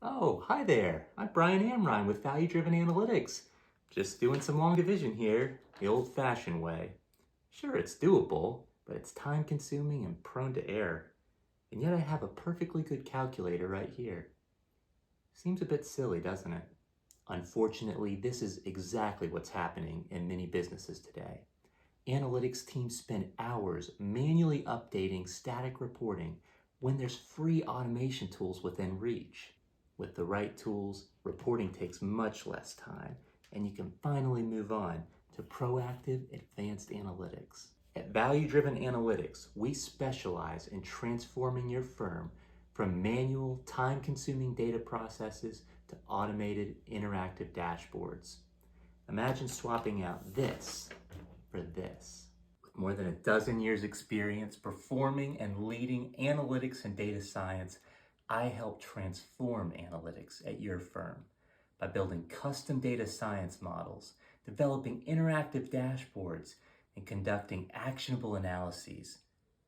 Oh, hi there. I'm Brian Amrine with Value Driven Analytics. Just doing some long division here, the old fashioned way. Sure, it's doable, but it's time consuming and prone to error. And yet I have a perfectly good calculator right here. Seems a bit silly, doesn't it? Unfortunately, this is exactly what's happening in many businesses today. Analytics teams spend hours manually updating static reporting when there's free automation tools within reach. With the right tools, reporting takes much less time, and you can finally move on to proactive, advanced analytics. At Value Driven Analytics, we specialize in transforming your firm from manual, time consuming data processes to automated, interactive dashboards. Imagine swapping out this for this. With more than a dozen years' experience performing and leading analytics and data science, I help transform analytics at your firm by building custom data science models, developing interactive dashboards, and conducting actionable analyses.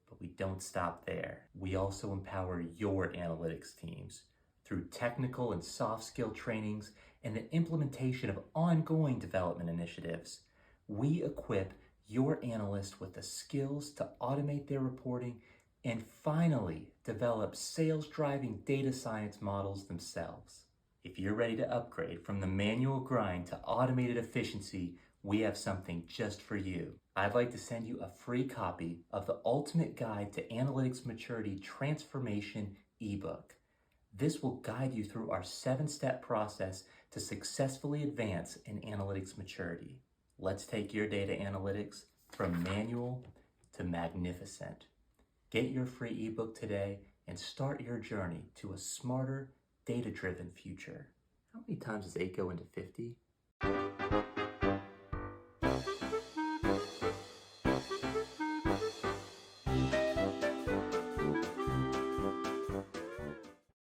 But we don't stop there. We also empower your analytics teams through technical and soft skill trainings and the implementation of ongoing development initiatives. We equip your analyst with the skills to automate their reporting and finally develop sales-driving data science models themselves. If you're ready to upgrade from the manual grind to automated efficiency, we have something just for you. I'd like to send you a free copy of the Ultimate Guide to Analytics Maturity Transformation ebook. This will guide you through our 7-step process to successfully advance in analytics maturity. Let's take your data analytics from manual to magnificent. Get your free ebook today and start your journey to a smarter, data-driven future. How many times does 8 go into 50?